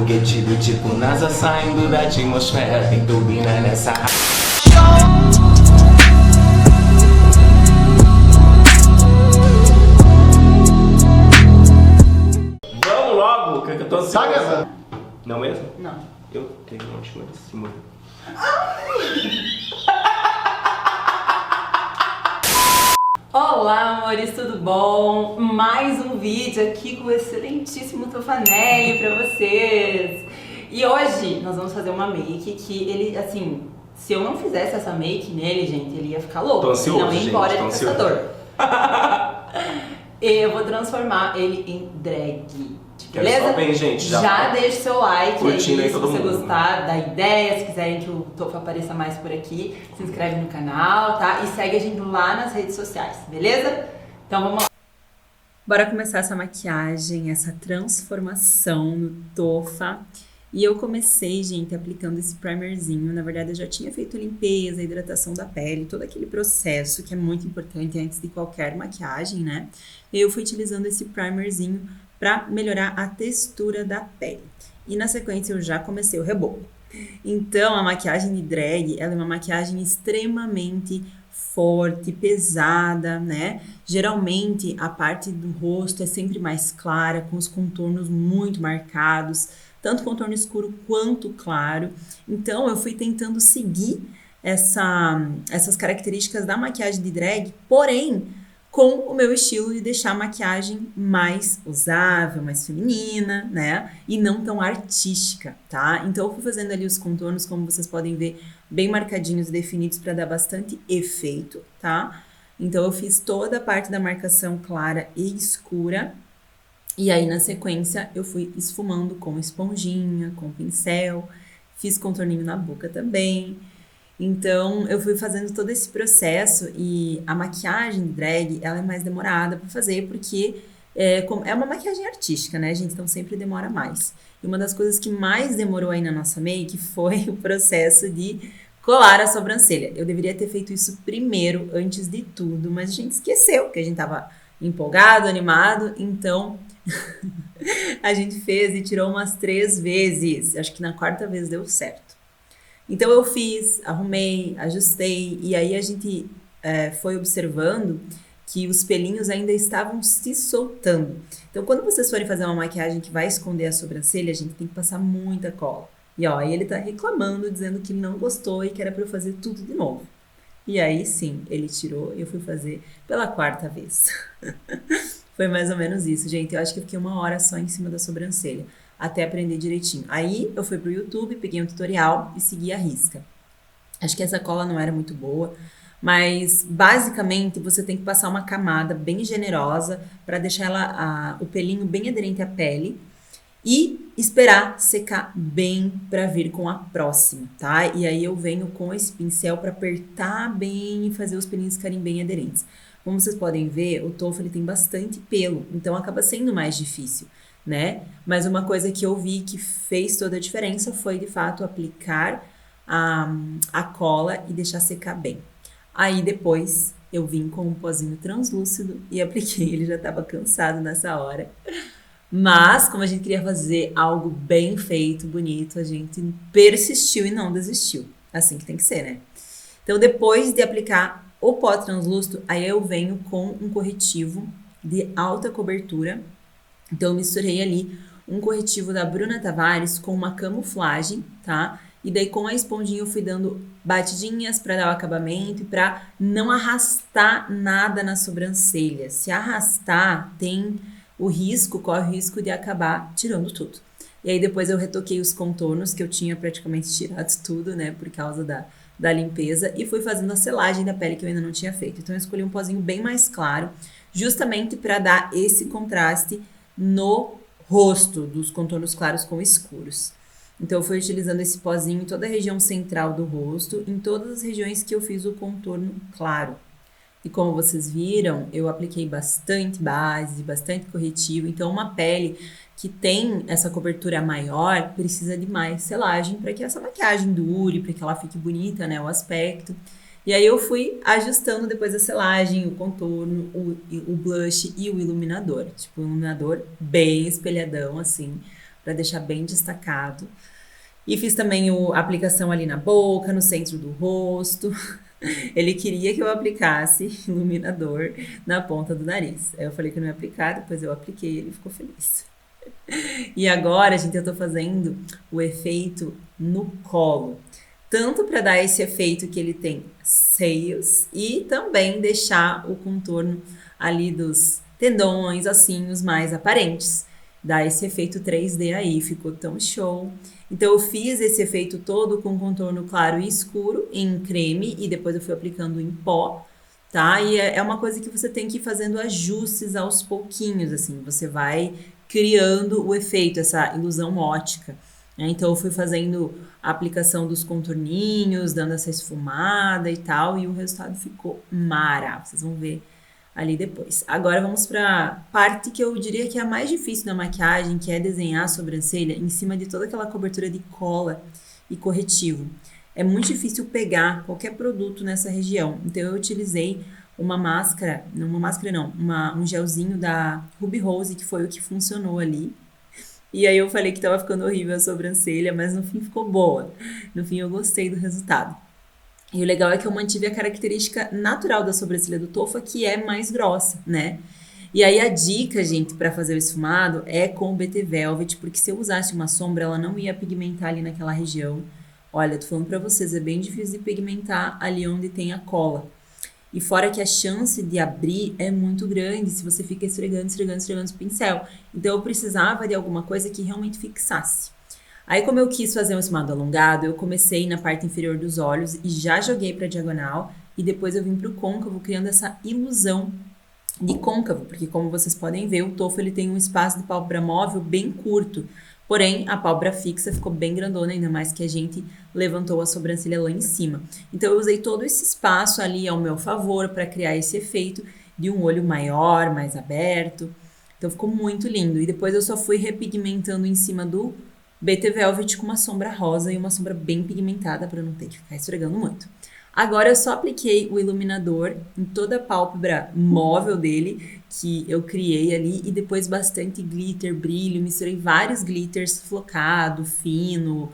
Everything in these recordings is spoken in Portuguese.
foguete do tipo NASA saindo da atmosfera. Tem turbina nessa Vamos logo, que eu tô ansioso. Tá gravando? Não mesmo? Não. Eu tenho um monte de cima. Olá, amores, tudo bom? Mais um vídeo aqui com o excelentíssimo Tofanelli pra vocês. E hoje nós vamos fazer uma make que ele, assim, se eu não fizesse essa make nele, gente, ele ia ficar louco. Tô ansioso, não ia gente, embora de tô ansioso. caçador. Eu vou transformar ele em drag. Quero Beleza? só bem, gente. Já deixa o seu like curtindo aí se todo você mundo. gostar da ideia, se quiserem que o Tofa apareça mais por aqui, se inscreve no canal, tá? E segue a gente lá nas redes sociais, beleza? Então vamos lá. Bora começar essa maquiagem, essa transformação no Tofa. E eu comecei, gente, aplicando esse primerzinho. Na verdade, eu já tinha feito limpeza, hidratação da pele, todo aquele processo que é muito importante antes de qualquer maquiagem, né? E eu fui utilizando esse primerzinho para melhorar a textura da pele. E na sequência eu já comecei o rebolo. Então a maquiagem de drag, ela é uma maquiagem extremamente forte, pesada, né? Geralmente a parte do rosto é sempre mais clara, com os contornos muito marcados, tanto contorno escuro quanto claro. Então eu fui tentando seguir essas características da maquiagem de drag, porém com o meu estilo de deixar a maquiagem mais usável, mais feminina, né? E não tão artística, tá? Então eu fui fazendo ali os contornos, como vocês podem ver, bem marcadinhos e definidos para dar bastante efeito, tá? Então eu fiz toda a parte da marcação clara e escura. E aí na sequência eu fui esfumando com esponjinha, com pincel, fiz contorninho na boca também. Então, eu fui fazendo todo esse processo e a maquiagem drag, ela é mais demorada para fazer porque é uma maquiagem artística, né, gente? Então, sempre demora mais. E uma das coisas que mais demorou aí na nossa make foi o processo de colar a sobrancelha. Eu deveria ter feito isso primeiro, antes de tudo, mas a gente esqueceu, que a gente tava empolgado, animado, então a gente fez e tirou umas 3 vezes. Acho que na 4ª vez deu certo. Então eu fiz, arrumei, ajustei e aí a gente foi observando que os pelinhos ainda estavam se soltando. Então quando vocês forem fazer uma maquiagem que vai esconder a sobrancelha, a gente tem que passar muita cola. E ó, aí ele tá reclamando, dizendo que não gostou e que era pra eu fazer tudo de novo. E aí sim, ele tirou e eu fui fazer pela 4ª vez. Foi mais ou menos isso, gente. Eu acho que eu fiquei 1 hora só em cima da sobrancelha, até aprender direitinho. Aí eu fui pro YouTube, peguei um tutorial e segui a risca. Acho que essa cola não era muito boa, mas basicamente você tem que passar uma camada bem generosa para deixar o pelinho bem aderente à pele e esperar secar bem para vir com a próxima, tá? E aí eu venho com esse pincel para apertar bem e fazer os pelinhos ficarem bem aderentes. Como vocês podem ver, o Tofa ele tem bastante pelo, então acaba sendo mais difícil, né? Mas uma coisa que eu vi que fez toda a diferença foi, de fato, aplicar a cola e deixar secar bem. Aí depois eu vim com um pozinho translúcido e apliquei, ele já estava cansado nessa hora. Mas, como a gente queria fazer algo bem feito, bonito, a gente persistiu e não desistiu. Assim que tem que ser, né? Então, depois de aplicar o pó translúcido, aí eu venho com um corretivo de alta cobertura. Então, eu misturei ali um corretivo da Bruna Tavares com uma camuflagem, tá? E daí, com a esponjinha, eu fui dando batidinhas para dar o acabamento e para não arrastar nada na sobrancelha. Se arrastar, corre o risco de acabar tirando tudo. E aí, depois eu retoquei os contornos, que eu tinha praticamente tirado tudo, né? Por causa da limpeza. E fui fazendo a selagem da pele, que eu ainda não tinha feito. Então, eu escolhi um pozinho bem mais claro, justamente para dar esse contraste no rosto, dos contornos claros com escuros. Então eu fui utilizando esse pozinho em toda a região central do rosto, em todas as regiões que eu fiz o contorno claro. E como vocês viram, eu apliquei bastante base, bastante corretivo, então uma pele que tem essa cobertura maior precisa de mais selagem para que essa maquiagem dure, para que ela fique bonita, né, o aspecto. E aí eu fui ajustando depois a selagem, o contorno, o blush e o iluminador. Tipo, um iluminador bem espelhadão, assim, para deixar bem destacado. E fiz também a aplicação ali na boca, no centro do rosto. Ele queria que eu aplicasse iluminador na ponta do nariz. Aí eu falei que eu não ia aplicar, depois eu apliquei e ele ficou feliz. E agora, gente, eu tô fazendo o efeito no colo. Tanto para dar esse efeito que ele tem seios e também deixar o contorno ali dos tendões, ossinhos mais aparentes. Dá esse efeito 3D aí, ficou tão show. Então eu fiz esse efeito todo com contorno claro e escuro em creme e depois eu fui aplicando em pó, tá? E é uma coisa que você tem que ir fazendo ajustes aos pouquinhos, assim, você vai criando o efeito, essa ilusão ótica, né? Então eu fui fazendo a aplicação dos contorninhos, dando essa esfumada e tal, e o resultado ficou mara. Vocês vão ver ali depois. Agora vamos para a parte que eu diria que é a mais difícil da maquiagem, que é desenhar a sobrancelha em cima de toda aquela cobertura de cola e corretivo. É muito difícil pegar qualquer produto nessa região, então eu utilizei um gelzinho da Ruby Rose, que foi o que funcionou ali. E aí eu falei que tava ficando horrível a sobrancelha, mas no fim ficou boa. No fim eu gostei do resultado. E o legal é que eu mantive a característica natural da sobrancelha do Tofa, que é mais grossa, né? E aí a dica, gente, para fazer o esfumado é com o BT Velvet, porque se eu usasse uma sombra, ela não ia pigmentar ali naquela região. Olha, tô falando pra vocês, é bem difícil de pigmentar ali onde tem a cola. E fora que a chance de abrir é muito grande se você fica esfregando o pincel. Então eu precisava de alguma coisa que realmente fixasse. Aí, como eu quis fazer um esfumado alongado, eu comecei na parte inferior dos olhos e já joguei para diagonal. E depois eu vim para o côncavo, criando essa ilusão de côncavo. Porque, como vocês podem ver, o Tofa ele tem um espaço de pálpebra móvel bem curto. Porém, a pálpebra fixa ficou bem grandona, ainda mais que a gente levantou a sobrancelha lá em cima. Então, eu usei todo esse espaço ali ao meu favor para criar esse efeito de um olho maior, mais aberto. Então, ficou muito lindo. E depois eu só fui repigmentando em cima do BT Velvet com uma sombra rosa e uma sombra bem pigmentada para não ter que ficar esfregando muito. Agora eu só apliquei o iluminador em toda a pálpebra móvel dele, que eu criei ali, e depois bastante glitter, brilho, misturei vários glitters, flocado, fino,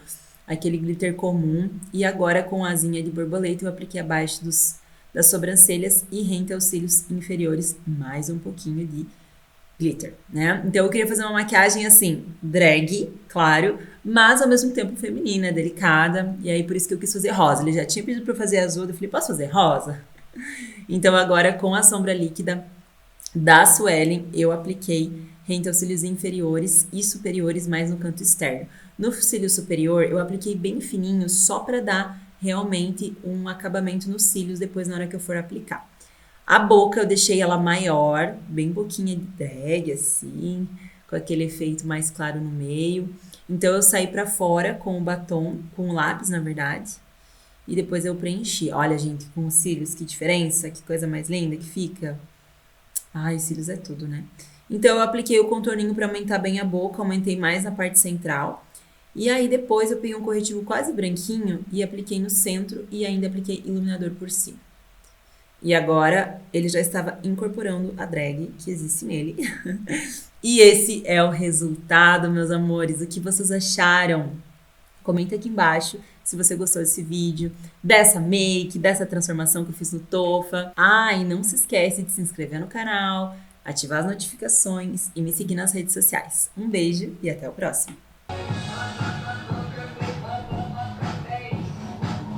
aquele glitter comum, e agora com a asinha de borboleta eu apliquei abaixo das sobrancelhas e rente aos cílios inferiores mais um pouquinho de glitter, né? Então eu queria fazer uma maquiagem assim, drag, claro, mas ao mesmo tempo feminina, delicada, e aí por isso que eu quis fazer rosa. Ele já tinha pedido pra eu fazer azul, eu falei, posso fazer rosa? Então agora com a sombra líquida da Suelen, eu apliquei rente aos cílios inferiores e superiores mais no canto externo. No cílio superior, eu apliquei bem fininho, só pra dar realmente um acabamento nos cílios depois na hora que eu for aplicar. A boca eu deixei ela maior, bem boquinha de drag, assim, com aquele efeito mais claro no meio. Então eu saí pra fora com o batom, com o lápis, na verdade. E depois eu preenchi. Olha, gente, com os cílios, que diferença, que coisa mais linda que fica. Ai, os cílios é tudo, né? Então eu apliquei o contorninho pra aumentar bem a boca, aumentei mais na parte central. E aí depois eu peguei um corretivo quase branquinho e apliquei no centro e ainda apliquei iluminador por cima. E agora ele já estava incorporando a drag que existe nele. E esse é o resultado, meus amores. O que vocês acharam? Comenta aqui embaixo se você gostou desse vídeo, dessa make, dessa transformação que eu fiz no Tofa. Ah, e não se esquece de se inscrever no canal, ativar as notificações e me seguir nas redes sociais. Um beijo e até o próximo.